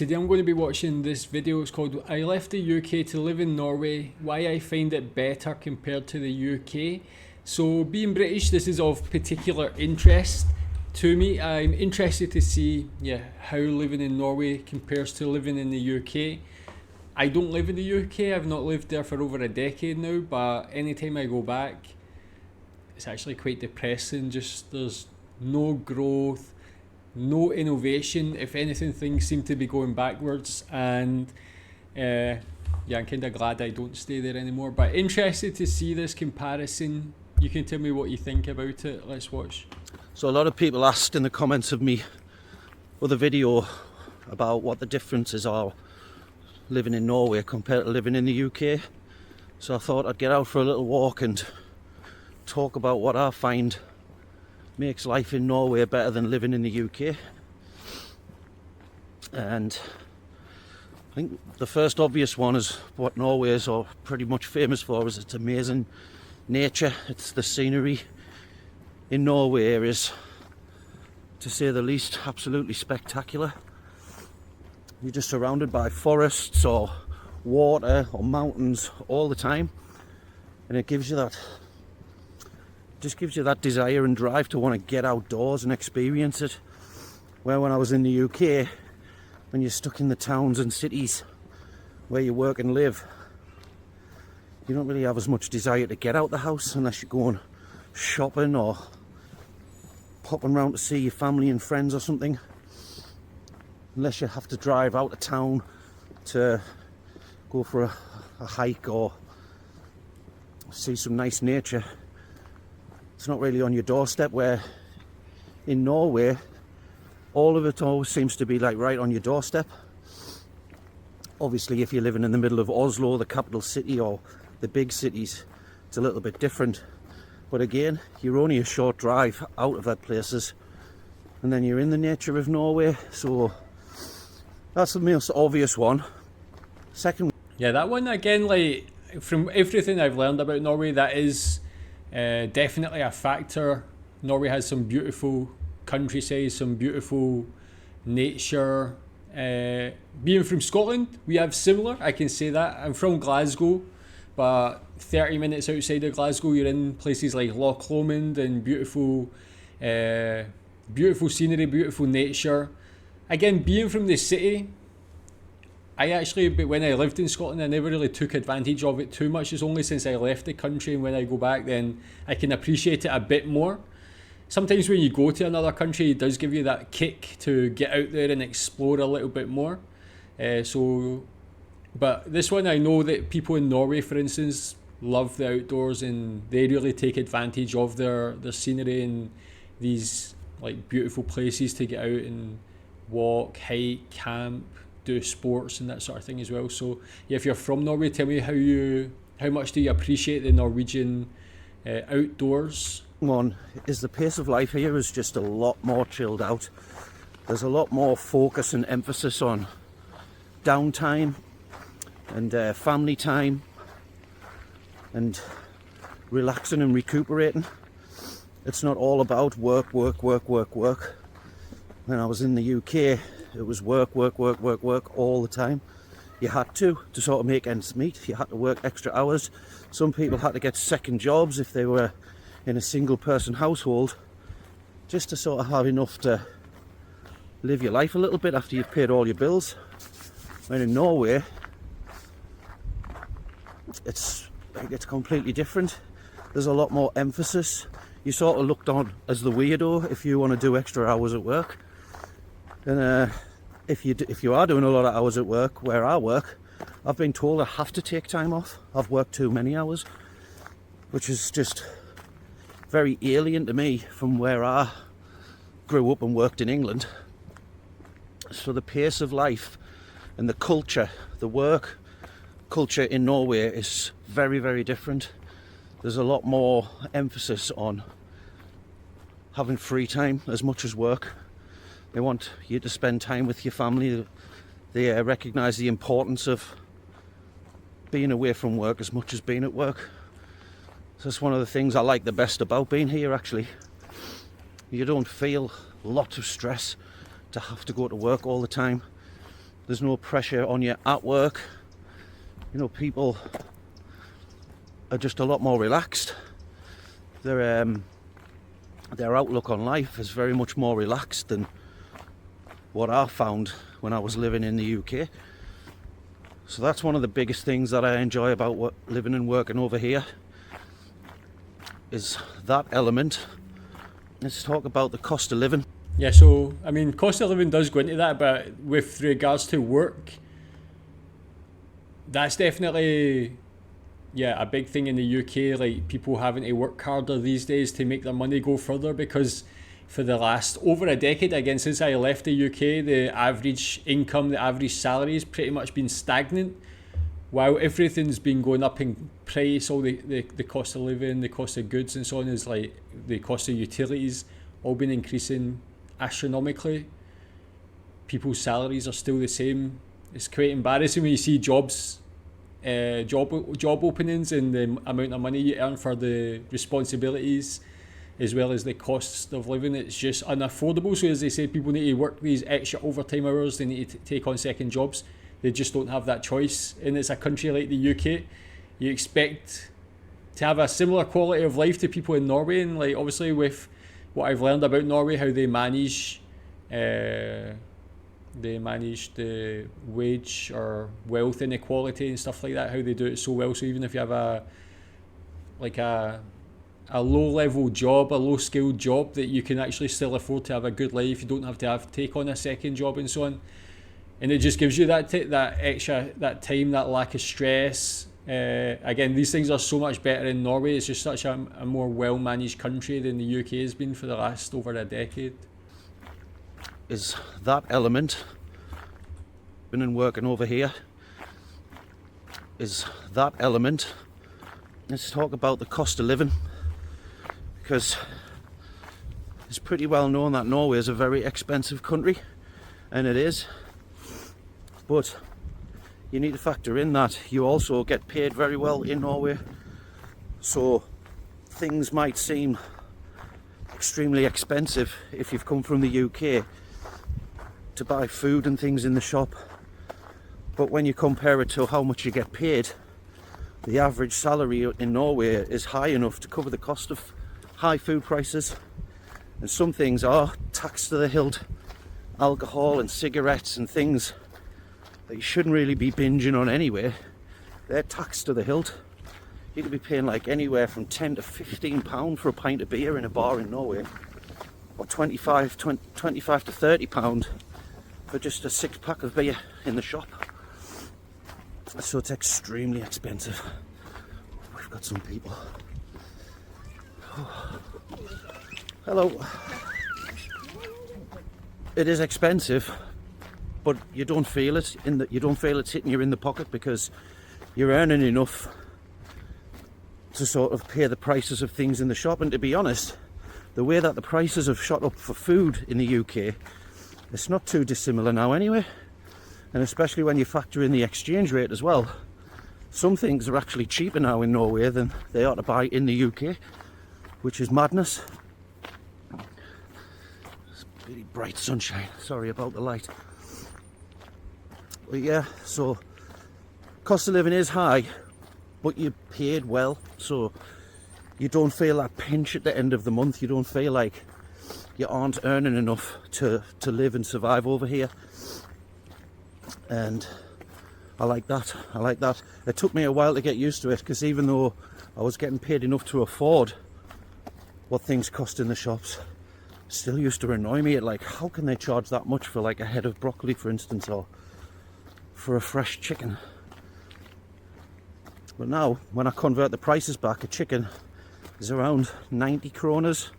Today I'm going to be watching this video. It's called I Left the UK to Live in Norway, Why I Find It Better Compared to the UK. So being British, this is of particular interest to me. I'm interested to see how living in Norway compares to living in the UK. I don't live in the UK, I've not lived there for over a decade now, but anytime I go back, it's actually quite depressing. Just there's no growth, no innovation. If anything, things seem to be going backwards, and I'm kind of glad I don't stay there anymore. But interested to see this comparison. You can tell me what you think about it. Let's watch. So a lot of people asked in the comments of me other video about what the differences are living in Norway compared to living in the UK. So I thought I'd get out for a little walk and talk about what I find makes life in Norway better than living in the UK. And I think the first obvious one is what Norway is or pretty much famous for is its amazing nature. It's the scenery in Norway is, to say the least, absolutely spectacular. You're just surrounded by forests or water or mountains all the time, and it gives you that desire and drive to want to get outdoors and experience it. Where when I was in the UK, when you're stuck in the towns and cities where you work and live, you don't really have as much desire to get out the house unless you're going shopping or popping round to see your family and friends or something. Unless you have to drive out of town to go for a hike or see some nice nature. It's not really on your doorstep, where in Norway all of it always seems to be like right on your doorstep. Obviously if you're living in the middle of Oslo, the capital city, or the big cities, it's a little bit different. But again, you're only a short drive out of that places and then you're in the nature of Norway. So that's the most obvious one. Second, that one again, like from everything I've learned about Norway, that is definitely a factor. Norway has some beautiful countryside, some beautiful nature. Being from Scotland, we have similar, I can say that. I'm from Glasgow, but 30 minutes outside of Glasgow you're in places like Loch Lomond and beautiful scenery, beautiful nature. Again, being from the city, but when I lived in Scotland, I never really took advantage of it too much. It's only since I left the country, and when I go back then I can appreciate it a bit more. Sometimes when you go to another country, it does give you that kick to get out there and explore a little bit more. But this one, I know that people in Norway, for instance, love the outdoors and they really take advantage of their scenery and these like beautiful places to get out and walk, hike, camp, do sports and that sort of thing as well. So if you're from Norway, tell me how much do you appreciate the Norwegian outdoors? one is the pace of life here is just a lot more chilled out. There's a lot more focus and emphasis on downtime and family time and relaxing and recuperating. It's not all about work. When I was in the UK, it was work all the time. You had to sort of make ends meet. You had to work extra hours. Some people had to get second jobs if they were in a single person household, just to sort of have enough to live your life a little bit after you've paid all your bills. When in Norway, it's completely different. There's a lot more emphasis. You sort of looked on as the weirdo if you want to do extra hours at work. And if you are doing a lot of hours at work, where I work, I've been told I have to take time off. I've worked too many hours, which is just very alien to me from where I grew up and worked in England. So the pace of life and the culture, the work culture in Norway is very, very different. There's a lot more emphasis on having free time as much as work. They want you to spend time with your family. They recognise the importance of being away from work as much as being at work. So that's one of the things I like the best about being here, actually. You don't feel lots of stress to have to go to work all the time. There's no pressure on you at work. You know, people are just a lot more relaxed. Their outlook on life is very much more relaxed than what I found when I was living in the UK. So that's one of the biggest things that I enjoy about living and working over here, is that element. Let's talk about the cost of living. Yeah, so I mean, cost of living does go into that, but with regards to work, that's definitely, yeah, a big thing in the UK. Like, people having to work harder these days to make their money go further, because for the last over a decade, again, since I left the UK, the average income, the average salary has pretty much been stagnant, while everything's been going up in price. All the cost of living, the cost of goods and so on, is like the cost of utilities, all been increasing astronomically. People's salaries are still the same. It's quite embarrassing when you see job openings and the amount of money you earn for the responsibilities as well as the cost of living. It's just unaffordable. So as they say, people need to work these extra overtime hours, they need to take on second jobs. They just don't have that choice. And it's a country like the UK, you expect to have a similar quality of life to people in Norway. And like, obviously with what I've learned about Norway, how they manage the wage or wealth inequality and stuff like that, how they do it so well. So even if you have a low level job, a low skilled job, that you can actually still afford to have a good life. You don't have to take on a second job and so on. And it just gives you that extra time, that lack of stress. Again, these things are so much better in Norway. It's just such a more well managed country than the UK has been for the last over a decade. Is that element, been and working over here, is that element. Let's talk about the cost of living, because it's pretty well known that Norway is a very expensive country, and it is. But you need to factor in that you also get paid very well in Norway. So things might seem extremely expensive if you've come from the UK to buy food and things in the shop. But when you compare it to how much you get paid, the average salary in Norway is high enough to cover the cost of high food prices. And some things are taxed to the hilt. Alcohol and cigarettes and things that you shouldn't really be binging on anyway, they're taxed to the hilt. You could be paying like anywhere from £10 to £15 for a pint of beer in a bar in Norway, or 25 to £30 for just a 6-pack of beer in the shop. So it's extremely expensive. We've got some people. Oh. Hello. It is expensive, but you don't feel it you don't feel it's hitting you in the pocket, because you're earning enough to sort of pay the prices of things in the shop. And to be honest, the way that the prices have shot up for food in the UK, it's not too dissimilar now anyway. And especially when you factor in the exchange rate as well, some things are actually cheaper now in Norway than they are to buy in the UK, which is madness. It's really bright sunshine, sorry about the light. But yeah, so cost of living is high, but you're paid well, so you don't feel that pinch at the end of the month. You don't feel like you aren't earning enough to live and survive over here. And I like that. It took me a while to get used to it, because even though I was getting paid enough to afford what things cost in the shops, it still used to annoy me. Like, how can they charge that much for like a head of broccoli, for instance, or for a fresh chicken? But now, when I convert the prices back, a chicken is around 90 kroners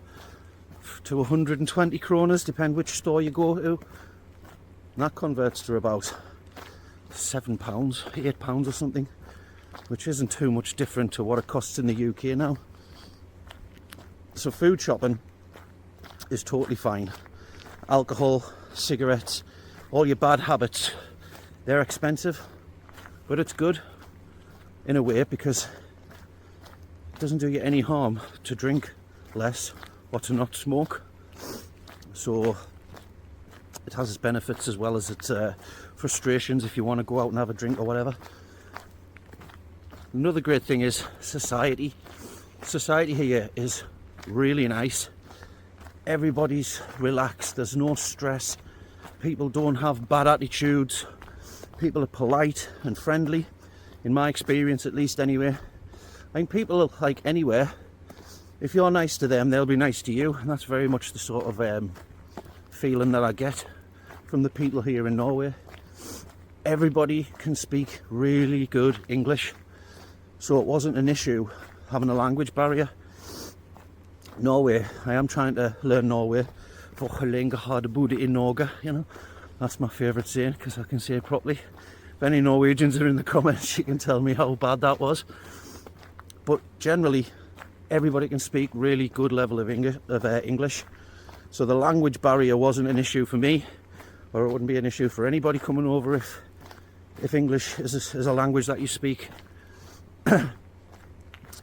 to 120 kroners, depend which store you go to. And that converts to about £7, £8 or something, which isn't too much different to what it costs in the UK now. So food shopping is totally fine. Alcohol, cigarettes, all your bad habits, they're expensive, but it's good in a way, because it doesn't do you any harm to drink less or to not smoke. So it has its benefits as well as its frustrations if you want to go out and have a drink or whatever. Another great thing is society. Society here is really nice. Everybody's relaxed, there's no stress, people don't have bad attitudes, people are polite and friendly, in my experience at least anyway. I think people are like anywhere, if you're nice to them they'll be nice to you, and that's very much the sort of feeling that I get from the people here in Norway. Everybody can speak really good English, so it wasn't an issue having a language barrier. Norway, I am trying to learn Norway for lenge har det bodd I Norge, you know. That's my favourite saying because I can say it properly. If any Norwegians are in the comments, you can tell me how bad that was. But generally, everybody can speak really good level of English. So the language barrier wasn't an issue for me, or it wouldn't be an issue for anybody coming over if English is a language that you speak,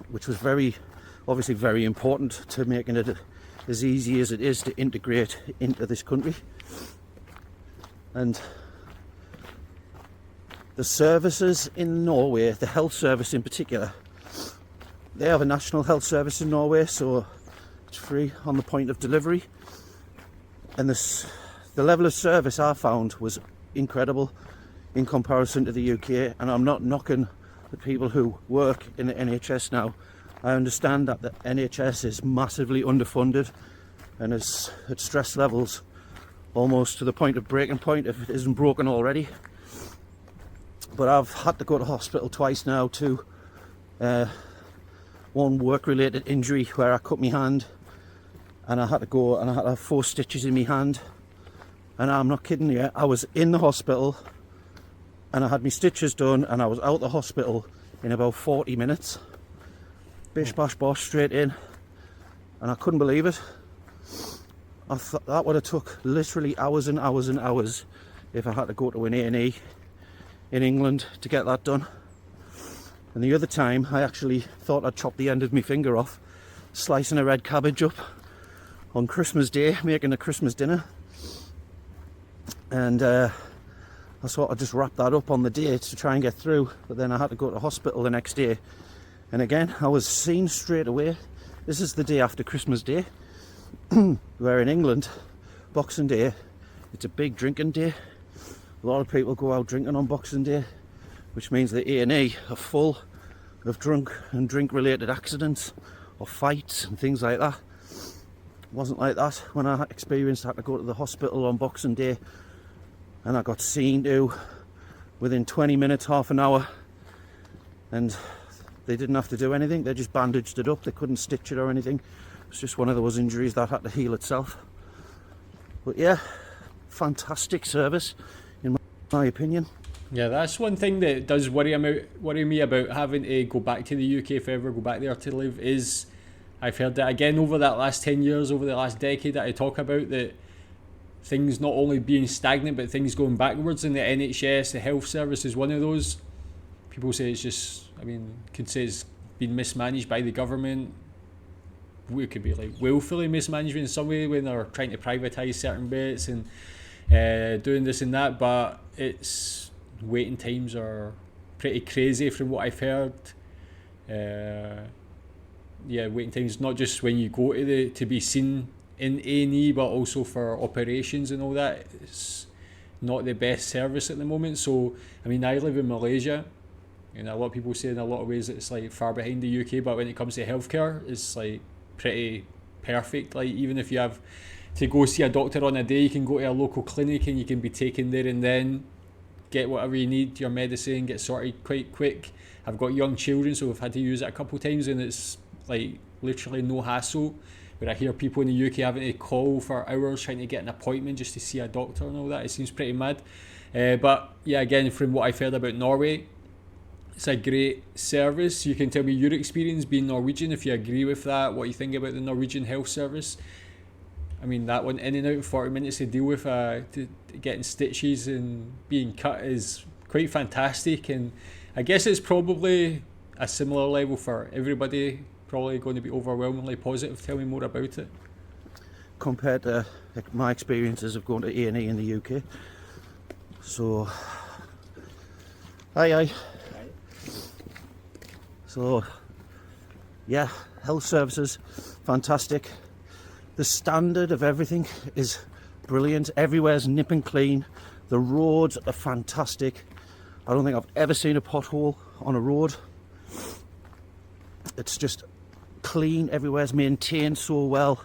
which was obviously very important to making it as easy as it is to integrate into this country. And the services in Norway, the health service in particular, they have a national health service in Norway, so it's free on the point of delivery. And the level of service I found was incredible in comparison to the UK. And I'm not knocking the people who work in the NHS now. I understand that the NHS is massively underfunded and is at stress levels almost to the point of breaking point if it isn't broken already. But I've had to go to hospital twice now to one work-related injury where I cut my hand, and I had to go and I had to have 4 stitches in my hand. And I'm not kidding you, I was in the hospital and I had my stitches done and I was out the hospital in about 40 minutes. Bish bash bosh, straight in, and I couldn't believe it. I thought that would have took literally hours and hours and hours if I had to go to an A&E in England to get that done. And the other time I actually thought I'd chop the end of my finger off slicing a red cabbage up on Christmas Day, making a Christmas dinner, and I thought I'd just wrap that up on the day to try and get through, but then I had to go to hospital the next day. And again, I was seen straight away. This is the day after Christmas Day, where in England, Boxing Day, it's a big drinking day. A lot of people go out drinking on Boxing Day, which means the A&E are full of drunk and drink-related accidents or fights and things like that. It wasn't like that when I had to go to the hospital on Boxing Day, and I got seen to within 20 minutes, half an hour, and they didn't have to do anything. They just bandaged it up. They couldn't stitch it or anything. It's just one of those injuries that had to heal itself. But yeah, fantastic service in my opinion. Yeah, that's one thing that does worry me about having to go back to the UK if I ever go back there to live, is I've heard that again over that last 10 years, over the last decade that I talk about, that things not only being stagnant but things going backwards in the NHS. The health service is one of those. People say it's just, could say it's been mismanaged by the government. It could be like willfully mismanagement in some way when they're trying to privatise certain bits and doing this and that, but it's waiting times are pretty crazy from what I've heard. Waiting times not just when you go to be seen in A&E, but also for operations and all that. It's not the best service at the moment. So I live in Malaysia, and a lot of people say in a lot of ways it's like far behind the UK, but when it comes to healthcare, it's like pretty perfect. Like even if you have to go see a doctor on a day, you can go to a local clinic and you can be taken there and then get whatever you need, your medicine, get sorted quite quick. I've got young children, so I've had to use it a couple of times, and it's like literally no hassle. Where I hear people in the UK having to call for hours trying to get an appointment just to see a doctor and all that, it seems pretty mad. But yeah, again, from what I've heard about Norway, it's a great service. You can tell me your experience being Norwegian, if you agree with that, what you think about the Norwegian health service. That one in and out in 40 minutes to deal with getting stitches and being cut is quite fantastic, and I guess it's probably a similar level for everybody, probably going to be overwhelmingly positive. Tell me more about it. Compared to my experiences of going to A&E in the UK, So, aye. So, yeah, health services, fantastic. The standard of everything is brilliant. Everywhere's nip and clean. The roads are fantastic. I don't think I've ever seen a pothole on a road. It's just clean. Everywhere's maintained so well.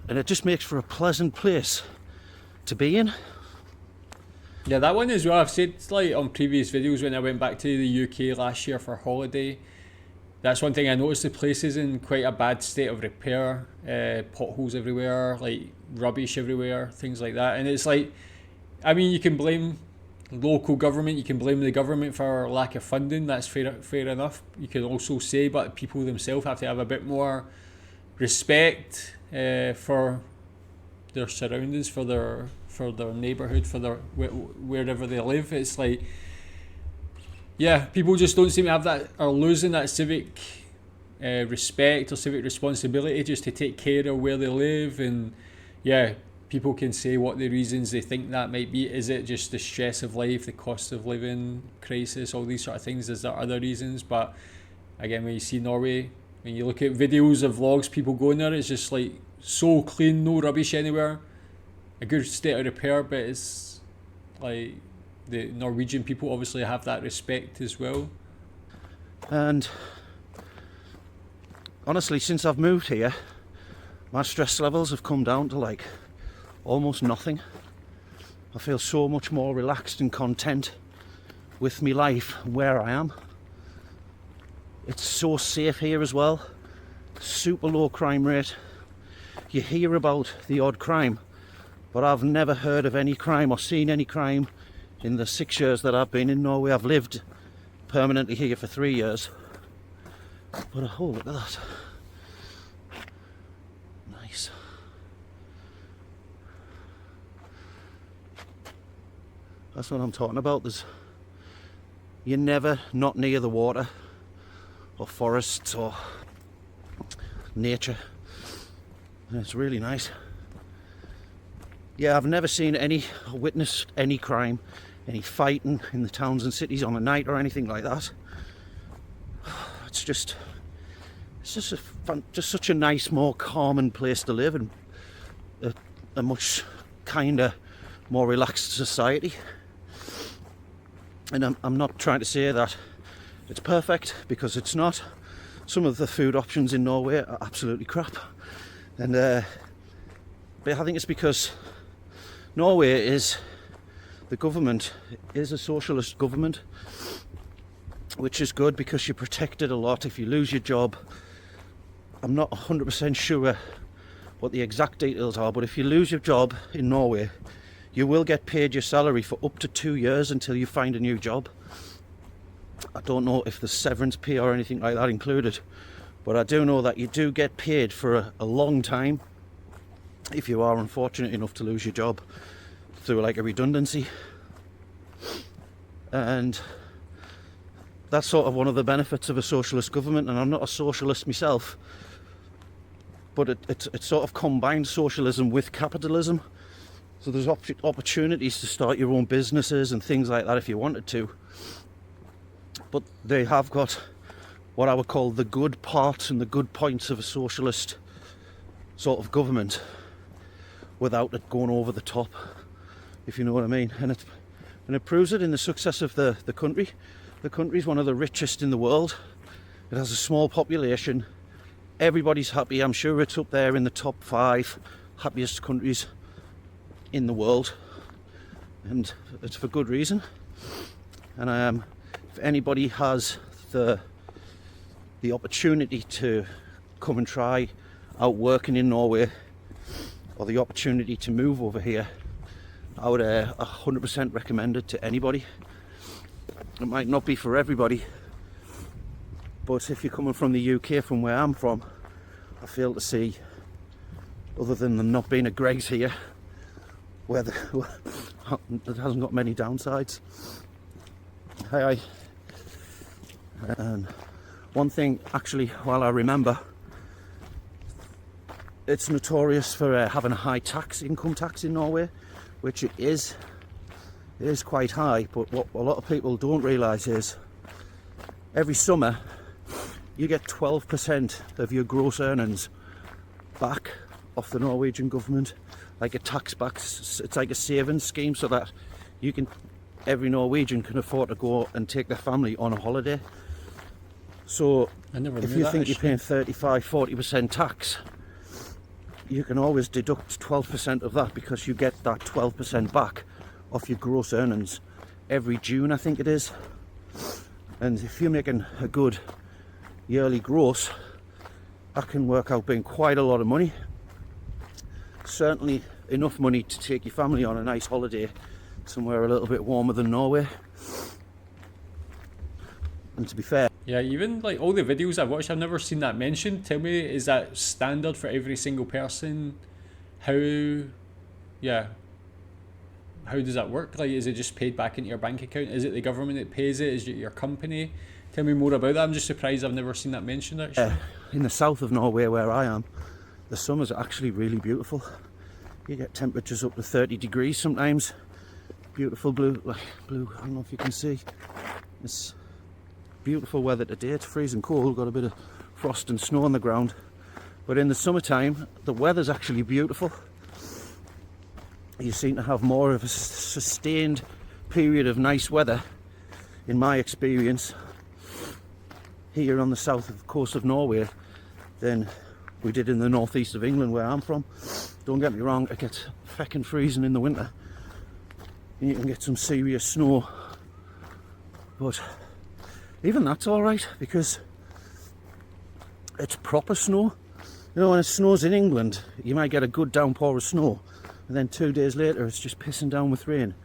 And it just makes for a pleasant place to be in. Yeah, that one as well. I've said like on previous videos when I went back to the UK last year for holiday. That's one thing I noticed. The place is in quite a bad state of repair. Potholes everywhere, like rubbish everywhere, things like that. And it's like, I mean, you can blame local government, you can blame the government for lack of funding. That's fair enough. You can also say, but people themselves have to have a bit more respect for their surroundings, for their neighbourhood, for their wherever they live. It's like, yeah, people just don't seem to have that, or losing that civic respect or civic responsibility just to take care of where they live. And yeah, people can say what the reasons they think that might be. Is it just the stress of life, the cost of living crisis, all these sort of things? Is there other reasons? But again, when you see Norway, when you look at videos of vlogs, people going there, it's just like so clean, no rubbish anywhere, a good state of repair. But it's like the Norwegian people obviously have that respect as well. And honestly, since I've moved here, my stress levels have come down to like almost nothing. I feel so much more relaxed and content with my life where I am. It's so safe here as well. Super low crime rate. You hear about the odd crime, but I've never heard of any crime or seen any crime in the 6 years that I've been in Norway. I've lived permanently here for 3 years. But oh, look at that. Nice. That's what I'm talking about. You're never not near the water or forests or nature. And it's really nice. Yeah, I've never seen any, or witnessed any crime, any fighting in the towns and cities on a night or anything like that. It's just such a nice, more calming place to live, and a much kinder, more relaxed society. And I'm not trying to say that it's perfect, because it's not. Some of the food options in Norway are absolutely crap, and but I think it's because Norway is, the government is a socialist government, which is good because you're protected a lot if you lose your job. I'm not 100% sure what the exact details are, but if you lose your job in Norway, you will get paid your salary for up to 2 years until you find a new job. I don't know if there's severance pay or anything like that included, but I do know that you do get paid for a long time if you are unfortunate enough to lose your job through like a redundancy. And that's sort of one of the benefits of a socialist government. And I'm not a socialist myself, but it sort of combines socialism with capitalism. So there's opportunities to start your own businesses and things like that if you wanted to. But they have got what I would call the good parts and the good points of a socialist sort of government, without it going over the top, if you know what I mean. And it proves it in the success of the country. The country's one of the richest in the world. It has a small population. Everybody's happy. I'm sure it's up there in the top 5 happiest countries in the world, and it's for good reason. And if anybody has the opportunity to come and try out working in Norway, or the opportunity to move over here, I would 100% recommend it to anybody. It might not be for everybody, but if you're coming from the UK, from where I'm from, I feel to see, other than them not being a Greggs here, where it hasn't got many downsides. Hi. And one thing, actually, while I remember, it's notorious for having a high income tax in Norway, which it is. It is quite high, but what a lot of people don't realise is every summer you get 12% of your gross earnings back off the Norwegian government, like a tax back. It's like a savings scheme, so that every Norwegian can afford to go and take their family on a holiday. So if you think you're paying 35-40% tax, you can always deduct 12% of that, because you get that 12% back off your gross earnings every June, I think it is. And if you're making a good yearly gross, that can work out being quite a lot of money. Certainly enough money to take your family on a nice holiday somewhere a little bit warmer than Norway. And to be fair, yeah, even like all the videos I've watched, I've never seen that mentioned. Tell me, is that standard for every single person? How does that work? Like, is it just paid back into your bank account? Is it the government that pays it? Is it your company? Tell me more about that. I'm just surprised I've never seen that mentioned, actually. In the south of Norway where I am, the summers are actually really beautiful. You get temperatures up to 30 degrees sometimes. Beautiful blue, I don't know if you can see. It's beautiful weather today. It's freezing cold, got a bit of frost and snow on the ground. But in the summertime, the weather's actually beautiful. You seem to have more of a sustained period of nice weather, in my experience, here on the south coast of Norway than we did in the northeast of England, where I'm from. Don't get me wrong, it gets feckin' freezing in the winter and you can get some serious snow, but even that's alright, because it's proper snow. You know, when it snows in England, you might get a good downpour of snow, and then 2 days later it's just pissing down with rain,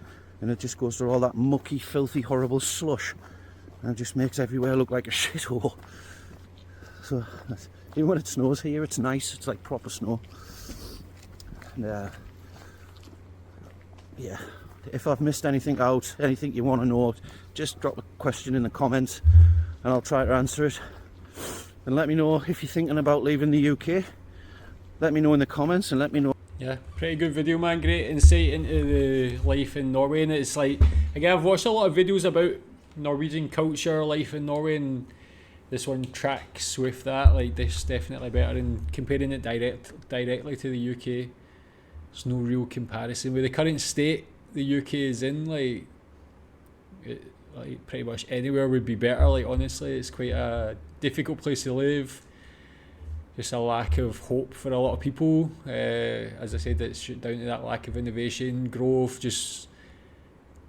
and it just goes through all that mucky, filthy, horrible slush, and it just makes everywhere look like a shithole. So even when it snows here, it's nice. It's like proper snow. And, yeah, if I've missed anything out, anything you want to know, just drop a question in the comments and I'll try to answer it. And let me know if you're thinking about leaving the UK. Let me know in the comments, and let me know. Yeah, pretty good video, man. Great insight into the life in Norway. And it's like, again, I've watched a lot of videos about Norwegian culture, life in Norway, and this one tracks with that. Like, this definitely better, and comparing it directly to the UK, there's no real comparison. With the current state the UK is in, like pretty much anywhere would be better. Like, honestly, it's quite a difficult place to live. Just a lack of hope for a lot of people. As I said, it's down to that lack of innovation, growth, just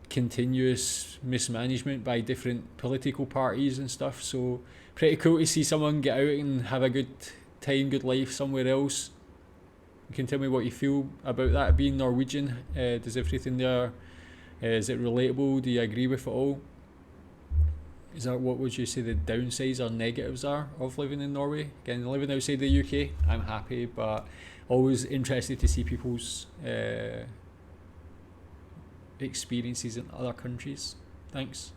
continuous mismanagement by different political parties and stuff. So pretty cool to see someone get out and have a good time, good life somewhere else. You can tell me what you feel about that, being Norwegian. Does everything there, is it relatable? Do you agree with it all? Is that, what would you say the downsides or negatives are of living in Norway? Again, living outside the UK, I'm happy, but always interested to see people's experiences in other countries. Thanks.